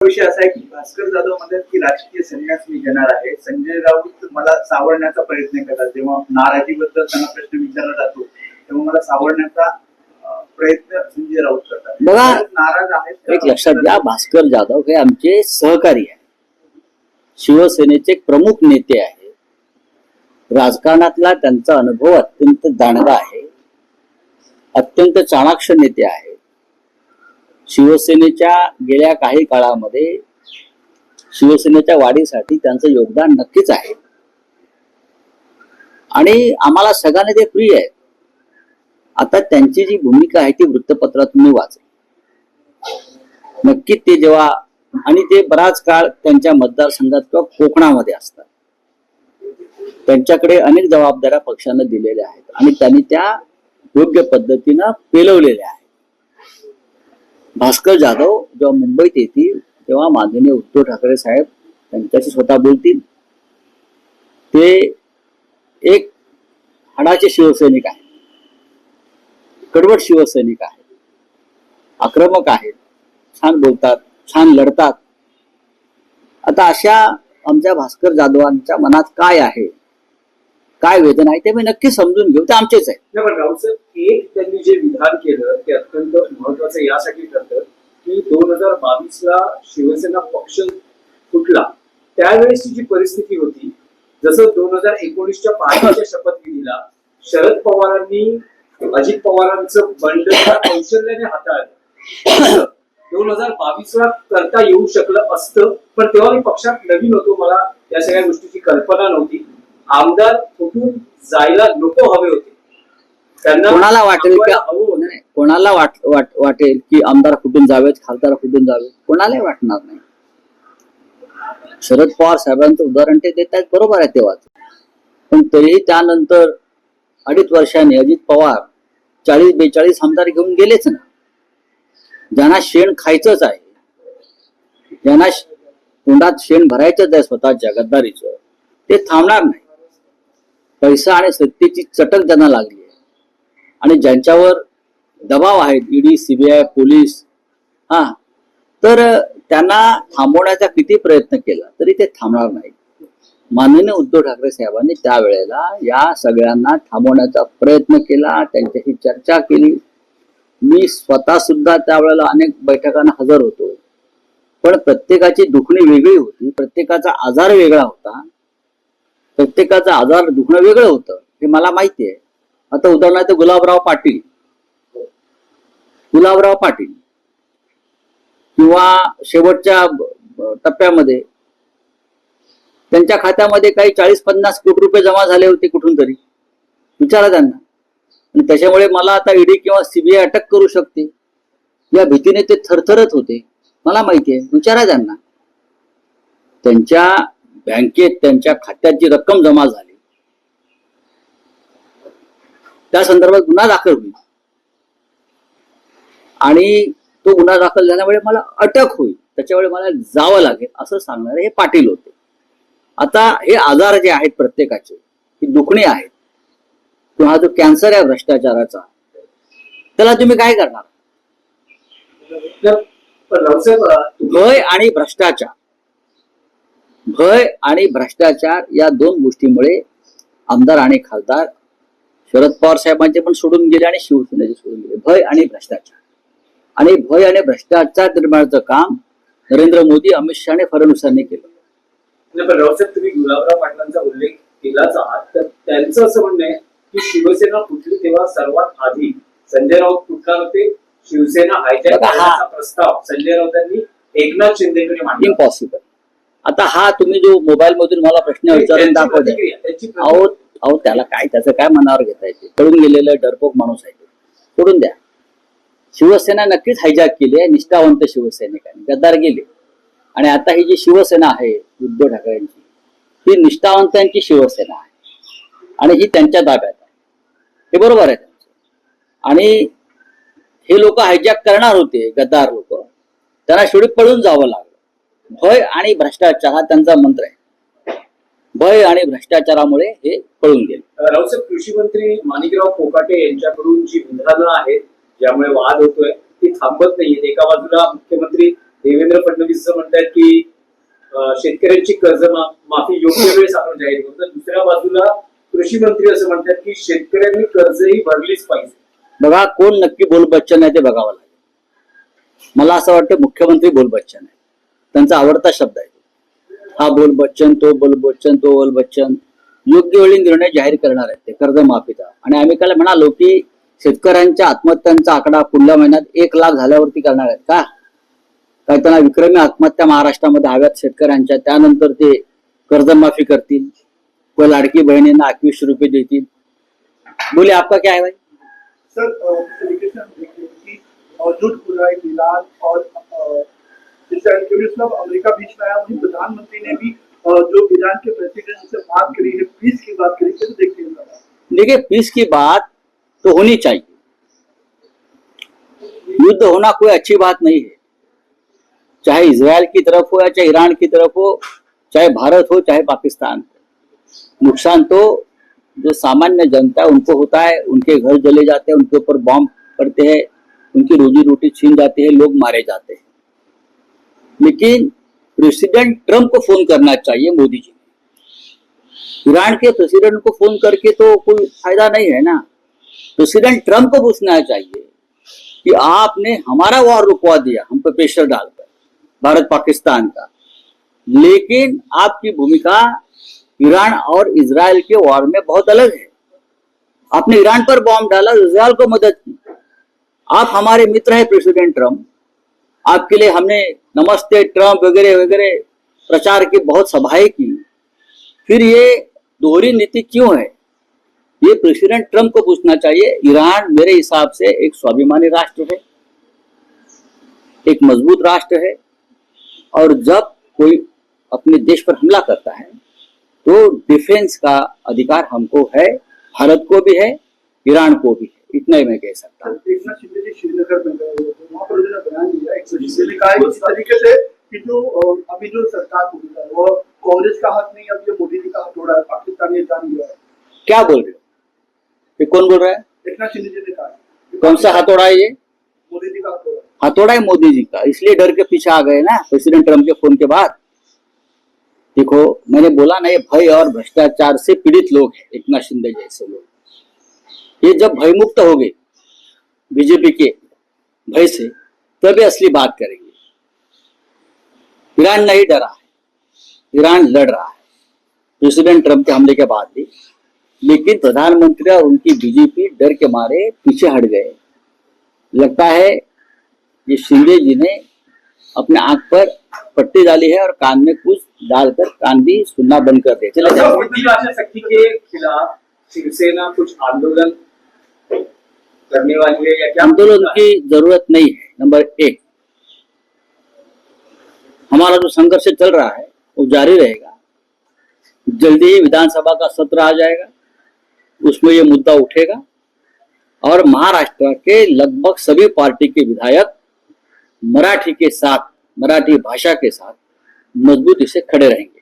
विषय असा आहे की भास्कर जाधव म्हणतात की राजकीय संन्यास मी घेणार आहे. संजय राऊत मला सावरण्याचा प्रयत्न करतात. जेव्हा नाराजीबद्दल त्यांना प्रश्न विचारला जातो तेव्हा मला सावरण्याचा प्रयत्न संजय राऊत करतात. बघा, नाराज आहेत. एक लक्षात घ्या, भास्कर जाधव हे आमचे सहकारी आहे, शिवसेनेचे प्रमुख नेते आहे. राजकारणातला त्यांचा अनुभव अत्यंत दांडगा आहे, अत्यंत चाणाक्ष नेते आहे. शिवसेनेच्या गेल्या काही काळामध्ये शिवसेनेच्या वाढीसाठी त्यांचं योगदान नक्कीच आहे आणि आम्हाला सगळ्यांना ते प्रिय आहेत. आता त्यांची जी भूमिका आहे ती वृत्तपत्रात तुम्ही वाचा. नक्की ते जेव्हा आणि ते बराच काळ त्यांच्या मतदारसंघात किंवा कोकणामध्ये असतात, त्यांच्याकडे अनेक जबाबदाऱ्या पक्षानं दिलेल्या आहेत आणि त्यांनी त्या योग्य पद्धतीनं पेलवलेल्या आहेत. भास्कर जाधव जेव्हा मुंबईत येतील तेव्हा माननीय उद्धव ठाकरे साहेब त्यांच्याशी स्वतः बोलतील. ते एक हाडाचे शिवसैनिक आहेत, कडवट शिवसैनिक आहेत, आक्रमक आहेत, छान बोलतात, छान लढतात. आता अशा आमच्या भास्कर जाधवांच्या मनात काय आहे, काय वेदना आहे ते मी नक्की समजून घेऊ. ते आमचेच आहे. राऊतसाहेब, एक त्यांनी जे विधान केलं ते अत्यंत महत्वाचं यासाठी ठरतं की 2022 शिवसेना पक्ष फुटला त्यावेळेसची जी परिस्थिती होती, जसं 2019च्या पार्टीच्या शपथविधीला शरद पवारांनी अजित पवारांचं बंड कौशल्याने हाताळलं, 2022 करता येऊ शकलं असतं. पण तेव्हा मी पक्षात नवीन होतो, मला या सगळ्या गोष्टीची कल्पना नव्हती. आमदार फुटून जायला नको हवे होते. त्यांना कोणाला वाटेल की कोणाला वाटेल की आमदार फुटून जावेत, खासदार फुटून जावेत, कोणालाही वाटणार नाही. शरद पवार साहेबांचं उदाहरण ते देत आहेत, बरोबर आहे तेव्हा. पण तरीही त्यानंतर 2.5 वर्षांनी अजित पवार 40-42 आमदार घेऊन गेलेच ना. ज्यांना शेण खायचंच आहे, ज्यांना तोंडात शेण भरायचंच आहे स्वतःच्या गद्दारीचं, ते थांबणार नाही. पैसा आणि सत्तेची चटक त्यांना लागली आहे आणि ज्यांच्यावर दबाव आहेत, ईडी, सीबीआय, पोलीस, तर त्यांना थांबवण्याचा किती प्रयत्न केला तरी ते थांबणार नाही. माननीय उद्धव ठाकरे साहेबांनी त्यावेळेला या सगळ्यांना थांबवण्याचा प्रयत्न केला, त्यांच्याशी चर्चा केली. मी स्वतः सुद्धा त्यावेळेला अनेक बैठकांना हजर होतो. पण प्रत्येकाची दुखणी वेगळी होती, प्रत्येकाचा आजार वेगळा होता, प्रत्येकाचा आजार दुखणं वेगळं होतं, हे मला माहिती आहे. आता उदाहरणार्थ गुलाबराव पाटील किंवा शेवटच्या टप्प्यामध्ये त्यांच्या खात्यामध्ये काही 40-50 कोटी रुपये जमा झाले होते कुठून तरी, विचारा त्यांना. आणि त्याच्यामुळे मला आता ईडी किंवा सीबीआय अटक करू शकते या भीतीने ते थरथरत होते, मला माहिती आहे. विचारा त्यांना. त्यांच्या बँकेत त्यांच्या खात्यात जी रक्कम जमा झाली त्या संदर्भात गुन्हा दाखल होईल आणि तो गुन्हा दाखल झाल्यामुळे मला अटक होईल, त्याच्यामुळे मला जावं लागेल असं सांगणारे हे पाटील होते. आता हे आजार जे आहेत प्रत्येकाचे, ही दुखणी आहेत, किंवा जो कॅन्सर आहे भ्रष्टाचाराचा, त्याला तुम्ही काय करणार? भय आणि भ्रष्टाचार या 2 गोष्टीमुळे आमदार आणि खासदार शरद पवार साहेबांचे पण सोडून गेले आणि शिवसेनेचे सोडून गेले. भय आणि भ्रष्टाचार निर्माणाचं काम नरेंद्र मोदी, अमित शहा आणि फडणवीसांनी केलं. पण राऊतसाहेब, तुम्ही गुलाबराव पाटलांचा उल्लेख केलाच आहात, तर त्यांचं असं म्हणणं आहे की शिवसेना फुटली तेव्हा सर्वात आधी संजय राऊत फुटणार होते. शिवसेना हायजॅक करण्याचा प्रस्ताव संजय राऊतांनी एकनाथ शिंदेकडे मांडला. इम्पॉसिबल. आता हा तुम्ही जो मोबाईल मधून मला प्रश्न विचारून दाखवता, अहो त्याला काय, त्याचं काय मनावर घेता येते? कळून गेलेलं डरपोक माणूस आहे, सोडून द्या. शिवसेना नक्कीच हायजॅक केली आहे निष्ठावंत शिवसैनिकांनी, गद्दार गेले. आणि आता ही जी शिवसेना आहे उद्धव ठाकरेंची, ही निष्ठावंतांची शिवसेना आहे आणि ही त्यांच्या ताब्यात आहे, हे बरोबर आहे त्यांचं. आणि हे लोक हायजॅक करणार होते, गद्दार लोक, त्यांना शेवटी पळून जावं लागलं. भय आणि भ्रष्टाचार हा त्यांचा मंत्र आहे. भय आणि भ्रष्टाचारामुळे हे पळून गेले. राऊतसाहेब, कृषी मंत्री माणिकराव कोकाटे यांच्याकडून जी विधानं आहेत ज्यामुळे वाद होतोय ती थांबत नाहीये. एका बाजूला मुख्यमंत्री देवेंद्र फडणवीस असं म्हणतात की शेतकऱ्यांची कर्ज माफी योग्य वेळेस आपण जाहीर करू, तर दुसऱ्या बाजूला कृषी मंत्री असं म्हणतात की शेतकऱ्यांनी कर्जही भरलीच पाहिजे. बघा, कोण नक्की बोल बच्चन आहे ते बघावं लागेल. मला असं वाटतं मुख्यमंत्री बोल बच्चन आहे, त्यांचा आवडता शब्द आहे. हा बोल बच्चन, तो बोल बच्चन, तो बोल बच्चन. योग्य वेळी निर्णय जाहीर करणार आहेत ते कर्जमाफीचा. आणि आम्ही काल म्हणालो की शेतकऱ्यांच्या आत्महत्यांचा आकडा पुढल्या महिन्यात 1 लाख झाल्यावरती करणार आहेत का? काय त्यांना विक्रमी आत्महत्या महाराष्ट्रामध्ये हव्यात शेतकऱ्यांच्या, त्यानंतर ते कर्जमाफी करतील, व लाडकी बहिणींना 2100 रुपये देतील. बोले आपका क्या है भाई? सर, तरीके से हम देखें कि जुट बुराई ईरान और इसराइल के बीच में अमेरिका बीच में आया, वहीं प्रधानमंत्री ने भी जो ईरान के प्रेसिडेंट से बात करी है, पीस की बात करी, कैसे देखते हैं सर? देखिए, पीस की बात तो होनी चाहिए. युद्ध होना कोई अच्छी बात नहीं है, चाहे इजराइल की तरफ हो या चाहे ईरान की तरफ हो, चाहे भारत हो चाहे पाकिस्तान हो. नुकसान तो जो सामान्य जनता है उनको होता है, उनके घर जले जाते हैं, उनके ऊपर बॉम्ब पड़ते हैं, उनकी रोजी रोटी छीन जाती है, लोग मारे जाते हैं. लेकिन प्रेसिडेंट ट्रंप को फोन करना चाहिए मोदी जी. ईरान के प्रेसिडेंट को फोन करके तो कोई फायदा नहीं है ना. प्रेसिडेंट ट्रंप को पूछना चाहिए कि आपने हमारा वॉर रुकवा दिया, हम पे प्रेशर डालकर, भारत पाकिस्तान का, लेकिन आपकी भूमिका ईरान और इजराइल के वॉर में बहुत अलग है. आपने ईरान पर बॉम्ब डाला, इजराइल को मदद की. आप हमारे मित्र हैं प्रेसिडेंट ट्रंप, आपके लिए हमने नमस्ते ट्रंप वगैरह वगैरह प्रचार की बहुत सभाएं की. फिर ये दोहरी नीति क्यों है? ये प्रेसिडेंट ट्रंप को पूछना चाहिए. ईरान मेरे हिसाब से एक स्वाभिमानी राष्ट्र है, एक मजबूत राष्ट्र है, और जब कोई अपने देश पर हमला करता है तो डिफेंस का अधिकार हमको है, भारत को भी है, ईरान को भी है. इतना ही मैं कह सकता हूँ. एकनाथ शिंदे जी श्रीनगर में गए हुए थे, वहाँ पर उन्होंने बयान दिया 120 ने कहा है इस तरीके से कि जो अभी जो सरकार को मिला है वो कांग्रेस का हाथ नहीं, अब ये मोदी जी का हाथ थोड़ा है, पाकिस्तान ये जान लिया है. क्या बोल रहे हो? ये कौन बोल रहा है? एकनाथ शिंदे जी ने कहा है. कौन सा हथौड़ा है ये? मोदी जी का हथौड़ा. हथौड़ा है मोदी जी का, इसलिए डर के पीछे आ गए ना प्रेसिडेंट ट्रंप के फोन के बाद. देखो, मैंने बोला ना, ये भय और भ्रष्टाचार से पीड़ित लोग हैं, एकनाथ शिंदे जैसे लोग. ये जब भयमुक्त हो गए बीजेपी के भय से, तभी असली बात करेंगे. ईरान नहीं डरा है, ईरान लड़ रहा है प्रेसिडेंट ट्रंप के हमले के बाद भी. लेकिन प्रधानमंत्री और उनकी बीजेपी डर के मारे पीछे हट गए. लगता है ये शिंदे जी ने अपने आंख पर पट्टी डाली है और कान में कुछ डालकर कान भी सुनना बंद कर दिया. चले जाओ. हिंदी भाषा सक्ती के खिलाफ शिवसेना कुछ आंदोलन करने वाली है या क्या? आंदोलन की जरूरत नहीं है. नंबर 1, हमारा जो संघर्ष चल रहा है वो जारी रहेगा. जल्दी ही विधानसभा का सत्र आ जाएगा, उसमें ये मुद्दा उठेगा और महाराष्ट्र के लगभग सभी पार्टी के विधायक मराठी के साथ, मराठी भाषा के साथ मजबूती से खड़े रहेंगे.